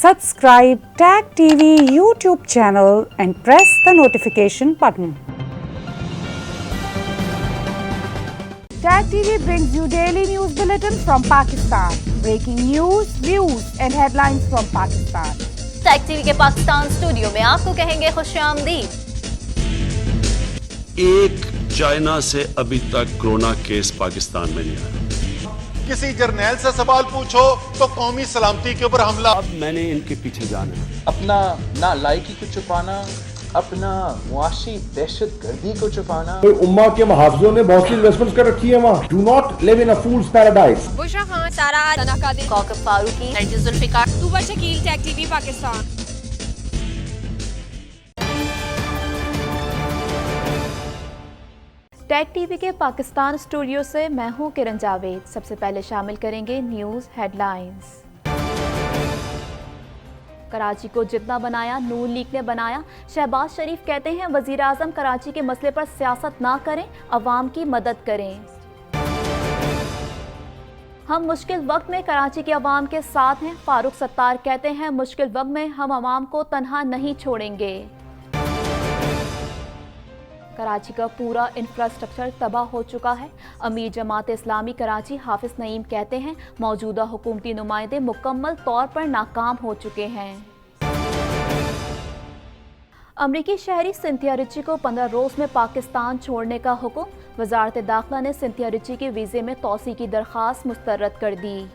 Subscribe Tag TV YouTube channel and press the notification button. Tag TV brings you daily news bulletins from Pakistan. Breaking news, views and headlines from Pakistan. Tag TV के Pakistan studio में आपको कहेंगे खुशामदीद। एक China से अभी तक corona case Pakistan में नहीं आया। किसी जर्नैल से सवाल पूछो तो कौमी सलामती के ऊपर हमला। अब मैंने इनके पीछे जाना है। अपना ना लायकी को छुपाना, अपना मुआशी दहशत गर्दी को छुपाना। उम्मा के मुहाफिजों ने बहुत सी इन्वेस्टमेंट्स कर रखी है वहाँ। Do not live in a fool's paradise. Bushra Khan, Sara तनाकादिर, Kaukab Farooqui, Nargis Zulfiqar, Tuba Shakeel, Tag TV Pakistan. Tag TV के पाकिस्तान स्टूडियो से मैं हूं किरण जावेद। सबसे पहले शामिल करेंगे न्यूज़ हेडलाइंस। कराची को जितना बनाया नून लीग ने बनाया। शहबाज शरीफ कहते हैं वजीर आजम कराची के मसले पर सियासत ना करें, अवाम की मदद करें। हम मुश्किल वक्त में कराची के अवाम के साथ हैं। फारूक सत्तार कहते हैं मुश्किल वक्त में हम अवाम को तन्हा नहीं छोड़ेंगे। कराची का पूरा इंफ्रास्ट्रक्चर तबाह हो चुका है। अमीर जमात इस्लामी कराची हाफिज नईम कहते हैं मौजूदा हुकूमती नुमाइंदे मुकम्मल तौर पर नाकाम हो चुके हैं। अमरीकी शहरी सिंथिया रिची को 15 रोज़ में पाकिस्तान छोड़ने का हुक्म। वजारत दाखिला ने सिंथिया रिची के वीज़े में तौसी की दरख्वास्त मुस्तरद कर दी।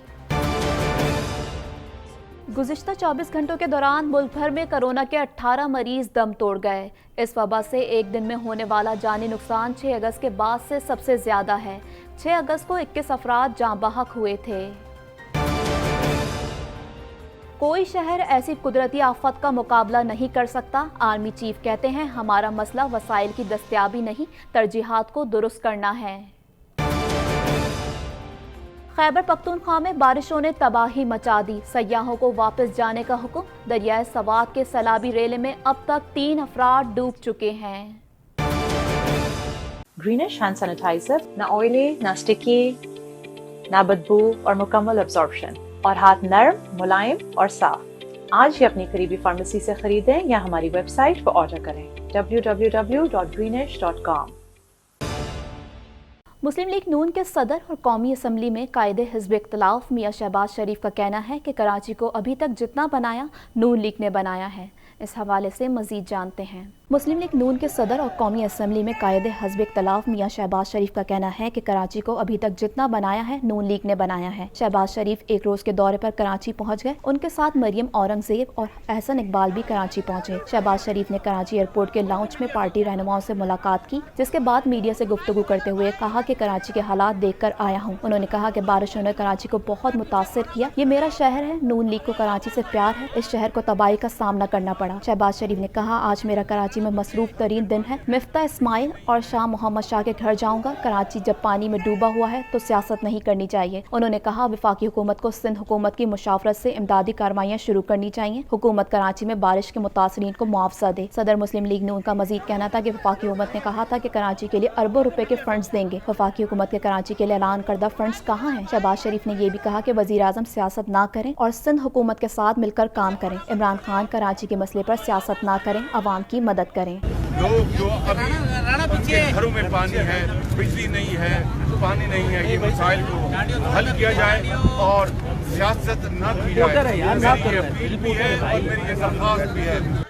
गुज़िश्ता 24 घंटों के दौरान मुल्क भर में कोरोना के 18 मरीज दम तोड़ गए। इस वबा से एक दिन में होने वाला जानी नुकसान 6 अगस्त के बाद से सबसे ज़्यादा है। 6 अगस्त को 21 अफराद जाँ बहक हुए थे। कोई शहर ऐसी कुदरती आफत का मुकाबला नहीं कर सकता। आर्मी चीफ कहते हैं हमारा मसला वसाइल की दस्तयाबी नहीं, तरजीहात को दुरुस्त करना है। खैबर पख्तूनख्वा में बारिशों ने तबाही मचा दी। सयाहों को वापस जाने का हुक्म। दरियाए सवात के सैलाबी रेले में अब तक 3 अफराद डूब चुके हैं। ग्रीनिश हैंड सैनिटाइजर, ना ऑयली, ना स्टिकी, ना बदबू और मुकम्मल एब्जॉर्प्शन, और हाथ नरम, मुलायम और साफ। आज ही अपनी करीबी फार्मेसी से खरीदें या हमारी वेबसाइट पर ऑर्डर करें www.greenish.com। मुस्लिम लीग नून के सदर और कौमी असम्बली में कायदे हिज़्ब इख्तिलाफ मियां शहबाज शरीफ का कहना है कि कराची को अभी तक जितना बनाया नून लीग ने बनाया है। इस हवाले से मजीद जानते हैं। मुस्लिम लीग नून के सदर और कौमी असम्बली में कायदे हिज़्ब इख्तिलाफ मियां शहबाज शरीफ का कहना है कि कराची को अभी तक जितना बनाया है नून लीग ने बनाया है। शहबाज शरीफ एक रोज के दौरे पर कराची पहुंच गए। उनके साथ मरियम औरंगजेब और एहसन इकबाल भी कराची पहुंचे। शहबाज शरीफ ने कराची एयरपोर्ट के लाउंज में पार्टी रहनुमाओं से मुलाकात की, जिसके बाद मीडिया से गुफ्तगू करते हुए कहा कि कराची के हालात देख कर आया हूँ। उन्होंने कहा कि बारिशों ने कराची को बहुत मुतासर किया। ये मेरा शहर है, नून लीग को कराची से प्यार है। इस शहर को तबाही का सामना करना पड़ा। शहबाज शरीफ ने कहा आज मेरा कराची में मसरूफ तरीन दिन है। मिफ्ता इस्माइल और शाह मोहम्मद शाह के घर जाऊंगा। कराची जब पानी में डूबा हुआ है तो सियासत नहीं करनी चाहिए। उन्होंने कहा वफाकी हुकूमत को सिंध हुकूमत की मुशावरत से इमदादी कार्रवाइयाँ शुरू करनी चाहिए। हुकूमत कराची में बारिश के मुतासरीन को मुआवजा दे। सदर मुस्लिम लीग नून का मजीद कहना था कि वफाकी हुकूमत ने कहा था कि कराची के लिए अरबों रुपए के फंड्स देंगे। वफाकी हुकूमत के कराची के लिए ऐलान करदा फंड्स कहाँ हैं? शहबाज शरीफ ने यह भी कहा कि वजीर आजम सियासत ना करें और सिंध हुकूमत के साथ मिलकर काम करें। इमरान खान कराची के मसले पर सियासत ना करें, अवाम की मदद करें। लोग जो अभी उनके घरों में पानी है, बिजली नहीं है, पानी नहीं है, ये मसाइल को हल किया जाए और सियासत न की जाए। मेरी ये अपील भी है और मेरी ये दरख्वास्त भी है।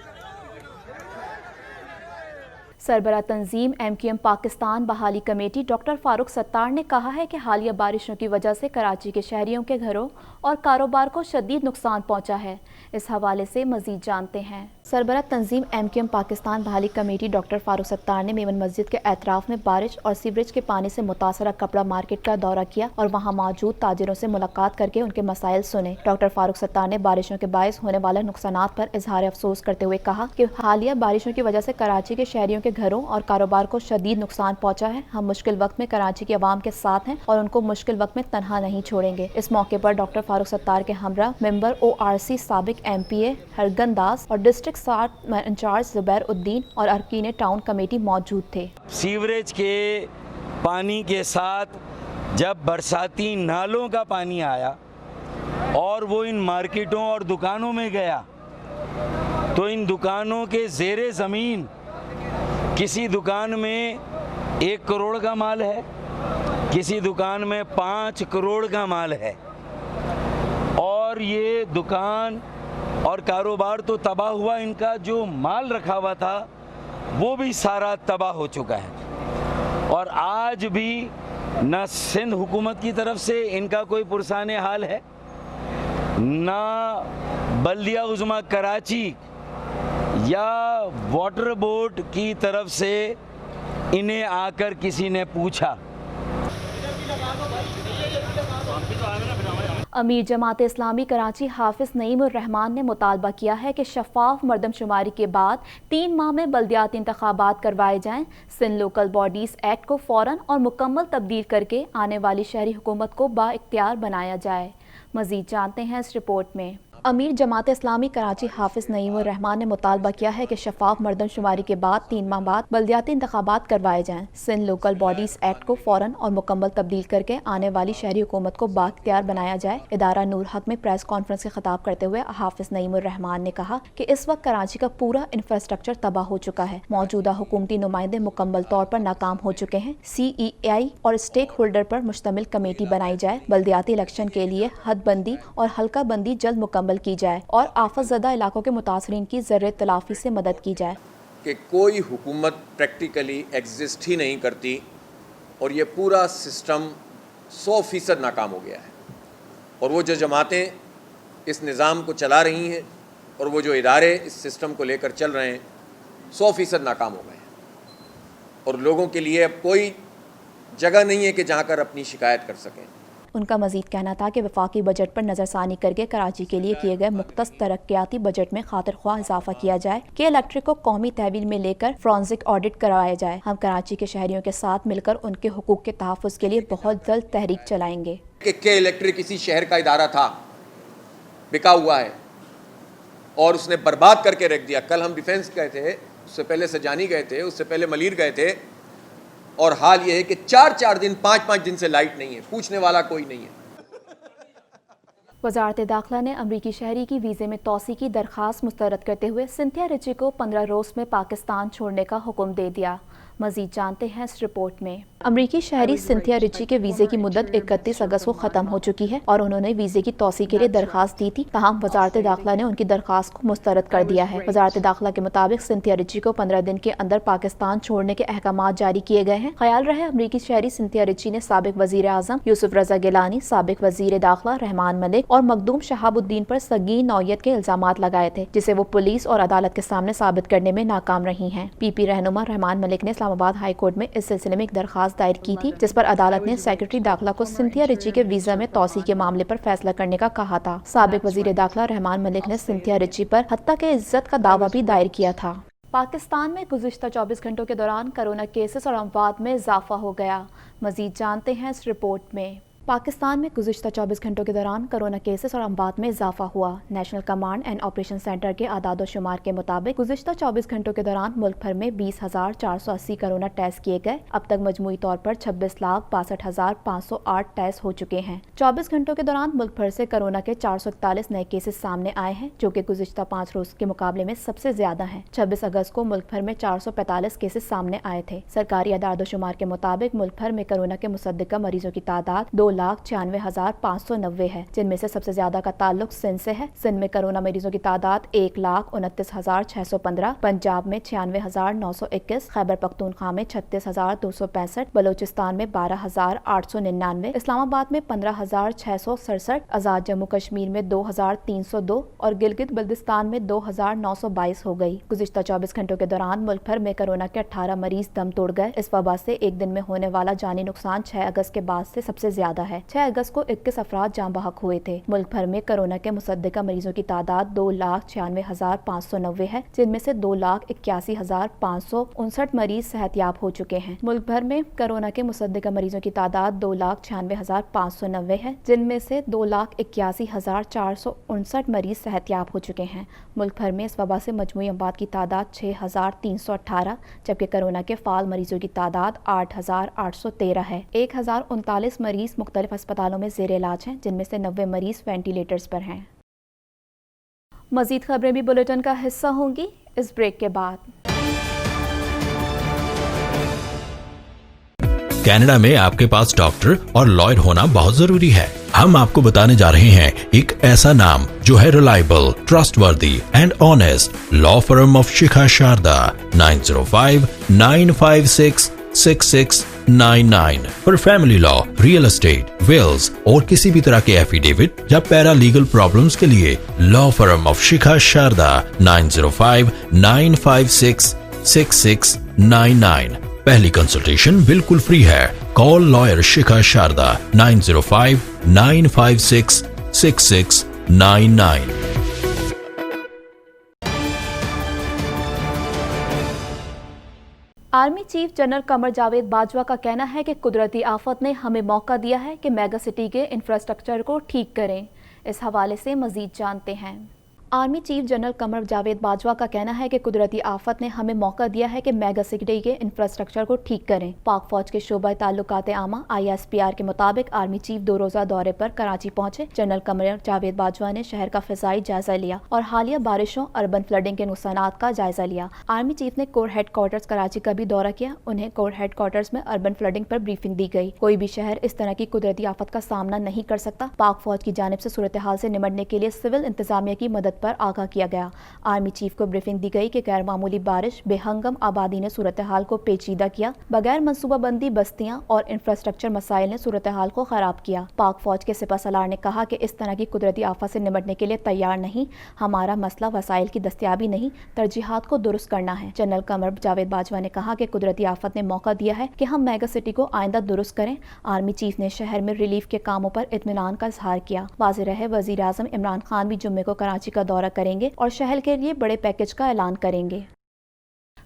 सरबराह तंजीम MQM पाकिस्तान बहाली कमेटी डॉक्टर फारूक सत्तार ने कहा है कि हालिया बारिशों की वजह से कराची के शहरियों के घरों और कारोबार को शदीद नुकसान पहुंचा है। इस हवाले से मजीद जानते हैं। सरबराह तंजीम MQM पाकिस्तान बहाली कमेटी डॉक्टर फारूक सत्तार ने मेमन मस्जिद के एतराफ में बारिश और सीवरेज के पानी से मुतासरा कपड़ा मार्केट का दौरा किया और वहां मौजूद ताजिरों से मुलाकात करके उनके मसाइल सुने। डॉक्टर फारूक सत्तार ने बारिशों के बायस होने वाले नुकसानात पर इजहार अफसोस करते हुए कहा कि हालिया बारिशों की वजह से कराची के शहरियों के घरों और कारोबार को शदीद नुकसान पहुंचा है। हम मुश्किल वक्त में कराची के अवाम के साथ हैं और उनको मुश्किल वक्त में तनहा नहीं छोड़ेंगे। इस मौके पर डॉक्टर फारूक सत्तार के हमरा मेंबर ORC साबिक MPA हरगन दास और डिस्ट्रिक्ट 60 इंचार्ज जुबैर उद्दीन और अरकीन टाउन कमेटी मौजूद थे। सीवरेज के पानी के साथ जब बरसाती नालों का पानी आया اور وہ ان مارکیٹوں اور دکانوں میں گیا تو ان دکانوں کے زیر زمین کسی دکان میں 1 کروڑ کا مال ہے، کسی دکان میں 5 کروڑ کا مال ہے، اور یہ دکان اور کاروبار تو تباہ ہوا، ان کا جو مال رکھا ہوا تھا وہ بھی سارا تباہ ہو چکا ہے۔ اور آج بھی نہ سندھ حکومت کی طرف سے ان کا کوئی پرسان حال ہے، نہ بلدیہ عظمیٰ کراچی یا واٹر بورڈ کی طرف سے انہیں آ کر کسی نے پوچھا۔ امیر جماعت اسلامی کراچی حافظ نعیم الرحمان نے مطالبہ کیا ہے کہ شفاف مردم شماری کے بعد 3 ماہ میں بلدیاتی انتخابات کروائے جائیں۔ سندھ لوکل باڈیز ایکٹ کو فوراً اور مکمل تبدیل کر کے آنے والی شہری حکومت کو با اختیار بنایا جائے۔ مزید جانتے ہیں اس رپورٹ میں۔ امیر جماعت اسلامی کراچی حافظ نعیم الرحمان نے مطالبہ کیا ہے کہ شفاف مردم شماری کے بعد 3 ماہ بعد بلدیاتی انتخابات کروائے جائیں۔ سندھ لوکل باڈیز ایکٹ کو فوراً اور مکمل تبدیل کر کے آنے والی شہری حکومت کو بااختیار بنایا جائے۔ ادارہ نور حق میں پریس کانفرنس سے خطاب کرتے ہوئے حافظ نعیم الرحمان نے کہا کہ اس وقت کراچی کا پورا انفراسٹرکچر تباہ ہو چکا ہے، موجودہ حکومتی نمائندے مکمل طور پر ناکام ہو چکے ہیں۔ CEI اور اسٹیک ہولڈر پر مشتمل کمیٹی بنائی جائے، بلدیاتی الیکشن کے لیے حد بندی اور حلقہ بندی جلد مکمل کی جائے اور آفت زدہ علاقوں کے متاثرین کی زر تلافی سے مدد کی جائے۔ کہ کوئی حکومت پریکٹیکلی ایگزسٹ ہی نہیں کرتی اور یہ پورا سسٹم 100% ناکام ہو گیا ہے، اور وہ جو جماعتیں اس نظام کو چلا رہی ہیں اور وہ جو ادارے اس سسٹم کو لے کر چل رہے ہیں 100% ناکام ہو گئے ہیں، اور لوگوں کے لیے اب کوئی جگہ نہیں ہے کہ جہاں کر اپنی شکایت کر سکیں۔ ان کا مزید کہنا تھا کہ وفاقی بجٹ پر نظر ثانی کر کے کراچی کے لیے کیے گئے مختص ترقیاتی بجٹ میں خاطر خواہ اضافہ کیا جائے کہ الیکٹرک کو قومی تحویل میں لے کر فرانزک آڈٹ کروایا جائے۔ ہم کراچی کے شہریوں کے ساتھ مل کر ان کے حقوق کے تحفظ کے لیے بہت جلد تحریک چلائیں گے۔ کہ الیکٹرک کسی شہر کا ادارہ تھا، بکا ہوا ہے اور اس نے برباد کر کے رکھ دیا۔ کل ہم ڈیفینس گئے تھے، اس سے پہلے سجانی گئے تھے، اس سے پہلے ملیر گئے تھے، اور حال یہ ہے کہ 4 دن 5 دن سے لائٹ نہیں ہے، پوچھنے والا کوئی نہیں ہے۔ وزارت داخلہ نے امریکی شہری کی ویزے میں توسیع کی درخواست مسترد کرتے ہوئے سنتھیا رچی کو 15 روز میں پاکستان چھوڑنے کا حکم دے دیا۔ مزید جانتے ہیں اس رپورٹ میں۔ امریکی شہری سنتھیا رچی کے ویزے کی مدت 31 اگست کو ختم ہو چکی ہے اور انہوں نے ویزے کی توسیع کے لیے درخواست دی تھی، تاہم وزارت داخلہ نے ان کی درخواست کو مسترد کر دیا ہے۔ وزارت داخلہ کے مطابق سنتھیا رچی کو 15 دن کے اندر پاکستان چھوڑنے کے احکامات جاری کیے گئے ہیں۔ خیال رہے امریکی شہری سنتھیا رچی نے سابق وزیر اعظم یوسف رضا گیلانی، سابق وزیر داخلہ رحمان ملک اور مخدوم شہاب الدین پر سنگین نوعیت کے الزامات لگائے تھے، جسے وہ پولیس اور عدالت کے سامنے ثابت کرنے میں ناکام رہی ہیں۔ پی رہنما رحمان ملک نے اسلام آباد ہائی کورٹ میں اس سلسلے میں ایک درخواست دائر کی تھی، جس پر عدالت نے سیکرٹری داخلہ کو سنتھیا رچی کے ویزا میں توسیع کے معاملے پر فیصلہ کرنے کا کہا تھا۔ سابق وزیر داخلہ رحمان ملک نے سنتھیا رچی پر حتیٰ کہ عزت کا دعویٰ بھی دائر کیا تھا۔ پاکستان میں گزشتہ 24 گھنٹوں کے دوران کرونا کیسز اور اموات میں اضافہ ہو گیا۔ مزید جانتے ہیں اس رپورٹ میں۔ پاکستان میں گزشتہ 24 گھنٹوں کے دوران کرونا کیسز اور اموات میں اضافہ ہوا۔ National command and operation centre کے اعداد و شمار کے مطابق گزشتہ 24 گھنٹوں کے دوران ملک بھر میں 20,480 کرونا ٹیسٹ کیے گئے۔ اب تک مجموعی طور پر 26,62,508 ٹیسٹ ہو چکے ہیں۔ 24 گھنٹوں کے دوران ملک بھر سے کرونا کے 441 نئے کیسز سامنے آئے ہیں، جو کہ گزشتہ 5 روز کے مقابلے میں سب سے زیادہ ہیں۔ 26 اگست کو ملک بھر میں 445 کیسز سامنے آئے تھے۔ سرکاری اعداد و شمار کے مطابق ملک بھر میں کرونا کے مصدقہ مریضوں کی تعداد 2,96,590 ہے، جن میں سے سب سے زیادہ کا تعلق سندھ سے ہے۔ سندھ میں کرونا مریضوں کی تعداد 1,29,615، پنجاب میں 96,921، خیبر پختونخوا میں 36,265، بلوچستان میں 12,899، اسلام آباد میں 15,667، آزاد جموں کشمیر میں 2,302 اور گلگت بلتستان میں 2,922 ہو گئی۔ گزشتہ 24 گھنٹوں کے دوران ملک بھر میں کرونا کے 18 مریض دم توڑ گئے۔ اس وبا سے ایک دن میں ہونے والا جانی نقصان 6 اگست کے بعد سے سب سے زیادہ ہے۔ 6 اگست کو 21 افراد جاں بحق ہوئے تھے۔ ملک بھر میں کرونا کے مصدقہ مریضوں کی تعداد 2,96,590 ہے، جن میں سے 2,81,559 مریض صحت یاب ہو چکے ہیں۔ ملک بھر میں کرونا کے مصدقہ مریضوں کی تعداد 2,96,590 ہے، جن میں سے 2,81,459 مریض صحت یاب ہو چکے ہیں۔ ملک بھر میں اس وبا سے مجموعی اموات کی تعداد 6,318، جبکہ کرونا کے فعال مریضوں کی تعداد 8,813 ہے۔ 1,039 مریض مختلف मुख्तलिफ अस्पतालों में ज़ेर इलाज हैं, जिनमें से 90 मरीज वेंटिलेटर्स पर हैं। मज़ीद खबरें भी बुलेटिन का हिस्सा होंगी इस ब्रेक के बाद। कनाडा में आपके पास डॉक्टर और लॉयर होना बहुत जरूरी है। हम आपको बताने जा रहे हैं एक ऐसा नाम जो है reliable, trustworthy and honest. Law firm of Shikha Sharda 905-956-6699 for family law, real estate, wills और किसी भी तरह के एफिडेविट या पैरा लीगल प्रॉब्लम्स के लिए law firm of Shikha Sharda 905-956-6699। पहली कंसल्टेशन बिल्कुल फ्री है। कॉल लॉयर शिखा Sharda 905-956-6699। Army chief general Qamar Javed Bajwa का कहना है कि कुदरती आफत ने हमें मौका दिया है कि मेगा सिटी के इंफ्रास्ट्रक्चर को ठीक करें। इस हवाले से मजीद जानते हैं। Army chief general Qamar Javed Bajwa का कहना है कि कुदरती आफत ने हमें मौका दिया है कि मेगा सिटी के इंफ्रास्ट्रक्चर को ठीक करें। पाक फौज के शोबा ताल्लुकात आमा ISPR के मुताबिक आर्मी चीफ 2 रोज़ा दौरे पर कराची पहुंचे। जनरल कमर जावेद बाजवा ने शहर का फ़िज़ाई जायजा लिया और हालिया बारिशों अर्बन फ्लडिंग के नुकसानात का जायजा लिया। आर्मी चीफ ने कोर हेड क्वार्टर्स कराची का भी दौरा किया। उन्हें कोर हेड क्वार्टर्स में अर्बन फ्लडिंग पर ब्रीफिंग दी गई। कोई भी शहर इस तरह की कुदरती आफत का सामना नहीं कर सकता। पाक फौज की जानिब से सूरत हाल से निमटने के लिए सिविल इंतजामिया की मदद पर आगाह किया गया। आर्मी चीफ को ब्रीफिंग दी गई कि गैर मामूली बारिश बेहंगम आबादी ने सूरत हाल को पेचीदा किया। बगैर मनसूबाबंदी बस्तियां और इंफ्रास्ट्रक्चर मसाइल ने सूरत हाल को खराब किया। पाक फौज के सिपह सलार ने कहा कि इस तरह की कुदरती आफत से निमटने के लिए तैयार नहीं। हमारा मसला वसाइल की दस्तयाबी नहीं, तरजीहात को दुरुस्त करना है। जनरल कमर जावेद बाजवा ने कहा कि कुदरती आफत ने मौका दिया है कि हम मेगा सिटी को आइंदा दुरुस्त करें। आर्मी चीफ ने शहर में रिलीफ के कामों पर इत्मीनान का इजहार किया। वाज़ेह रहे वज़ीर आज़म इमरान खान भी जुम्मे को कराची का दौरा करेंगे और शहर के लिए बड़े पैकेज का ऐलान करेंगे।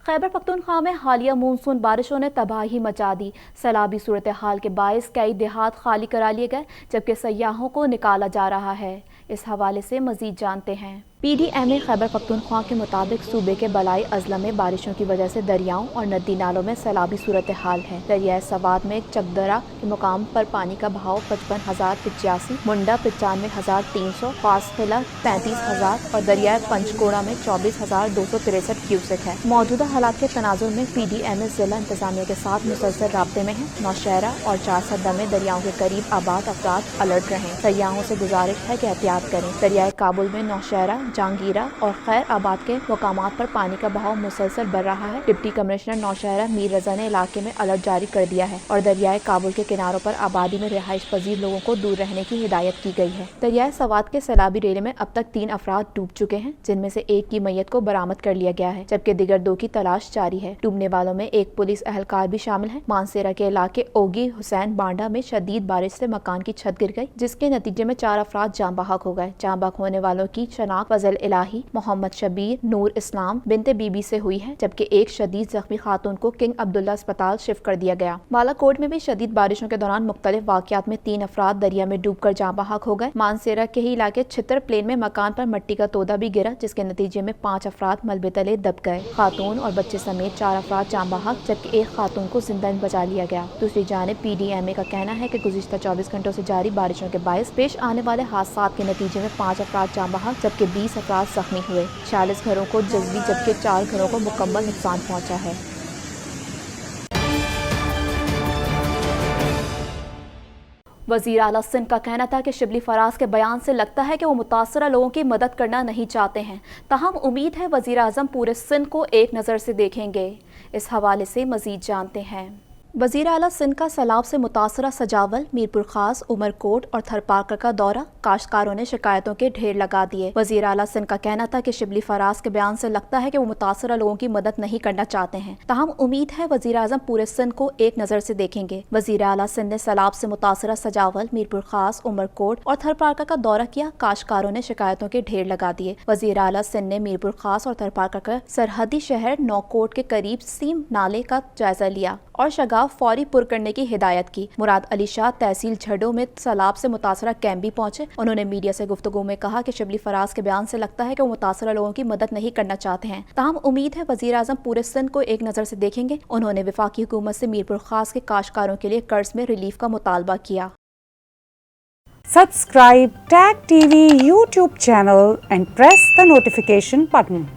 खैबर पख्तूनख्वा में हालिया मानसून बारिशों ने तबाही मचा दी। सैलाबी सूरत हाल के बायस कई देहात खाली करा लिए गए, जबकि सयाहों को निकाला जा रहा है। इस हवाले से मजीद जानते हैं। PDMA खैबर पख्तूनख्वा के मुताबिक सूबे के बलाई अजला में बारिशों की वजह से दरियाओं और नदी नालों में सैलाबी सूरत हाल है। दरियाए सवाद में चकदरा के मुकाम पर पानी का बहाव 55,085, मुंडा 95,300, फासखिला 35,000 और दरियाए पंचकोड़ा में 24,263 क्यूसेक है। मौजूदा हालात के तनाजुर में PDMA जिला इंतजामिया के साथ मुसलसल राब्ते में है। नौशहरा और 4 सद्दा में दरियाओं के करीब आबाद अफराद अलर्ट रहें। सयाहों से गुजारिश है कि एहतियात करें। दरियाए काबुल में नौशहरा, जहांगीरा और खैर आबाद के मुकामात पर पानी का बहाव मुसलसल बढ़ रहा है। डिप्टी कमिश्नर नौशहरा मीर रजा ने इलाके में अलर्ट जारी कर दिया है और दरियाए काबुल के किनारों पर आबादी में रिहाइश पजीर लोगों को दूर रहने की हिदायत की गई है। दरियाए सवाद के सैलाबी रेले में अब तक 3 अफराद डूब चुके हैं, जिनमें से एक की मैयत को बरामद कर लिया गया है, जबकि दिगर 2 की तलाश जारी है। डूबने वालों में एक पुलिस एहलकार भी शामिल है। मानसेरा के इलाके ओगी हुसैन बांडा में शदीद बारिश से मकान की छत गिर गई, जिसके नतीजे में 4 अफराद जाँ बहक हो गए। जाँ बहक होने वालों की शनाख्त फजल इलाही, मोहम्मद शबीर, नूर इस्लाम बिनते बीबी से हुई है, जबकि एक शदीद जख्मी खातून को किंग अब्दुल्ला अस्पताल शिफ्ट कर दिया गया। बालाकोट में भी शदीद बारिशों के दौरान मुख्तलिफ वाकयात में 3 अफराद दरिया में डूबकर जाँ बहक हो गए। मानसेरा के ही इलाके छितर प्लेन में मकान पर मिट्टी का तोदा भी गिरा, जिसके नतीजे में 5 अफराद मलबे तले दब गए। खातून और बच्चे समेत 4 अफराद जाँ बहक, जबकि एक खातून को जिंदा बचा लिया गया। दूसरी जानिब PDMA का कहना है कि गुज़िश्ता 24 घंटों से जारी बारिशों के बायस पेश आने वाले हादसात के नतीजे में 5 अफराद जाँ बहक, जबकि 20 अफराद जख्मी हुए। 40 घरों को जज्बी जबकि 4 घरों को मुकम्मल नुकसान पहुंचा है। वज़ीर आला सिंध का कहना था कि शिबली फराज के बयान से लगता है कि वो मुतासरा लोगों की मदद करना नहीं चाहते हैं, ताहम उम्मीद है वज़ीर आज़म पूरे सिंध को एक नज़र से देखेंगे। इस हवाले से मज़ीद जानते हैं। वज़ीर आला सिंध का सैलाब से मुतासरा सजावल, मीरपुर खास, उमरकोट और थरपारकर का दौरा, काश्तकारों ने शिकायतों के ढेर लगा दिए। वज़ीर आला सिंध का कहना था कि शिबली फराज के बयान से लगता है कि वो मुतासरा लोगों की मदद नहीं करना चाहते हैं, ताहम उम्मीद है वज़ीर आज़म पूरे सिंध को एक नज़र से देखेंगे। वज़ीर आला सिंध ने सैलाब से मुतासरा सजावल, मीरपुर खास, उमरकोट और थरपारकर का दौरा किया। काश्तकारों ने शिकायतों के ढेर लगा दिए। वज़ीर आला सिंध ने मीरपुर खास और थरपारकर का सरहदी शहर नौकोट के करीब सीम नाले का जायजा लिया और शगाफ फौरी पुर करने की हिदायत की। मुराद अली शाह तहसील झड्डो में सैलाब से मुतासरा कैंप भी पहुंचे। उन्होंने मीडिया से गुफ्तगू में कहा कि शिबली फराज के बयान से लगता है कि वो मुतासरा लोगों की मदद नहीं करना चाहते हैं, ताहम उम्मीद है वज़ीर आज़म पूरे सिंध को एक नज़र से देखेंगे। उन्होंने वफाकी हुकूमत से मीरपुर खास के काश्तकारों के लिए कर्ज में रिलीफ का मुतालबा किया। Subscribe Tag TV YouTube channel and press the notification button.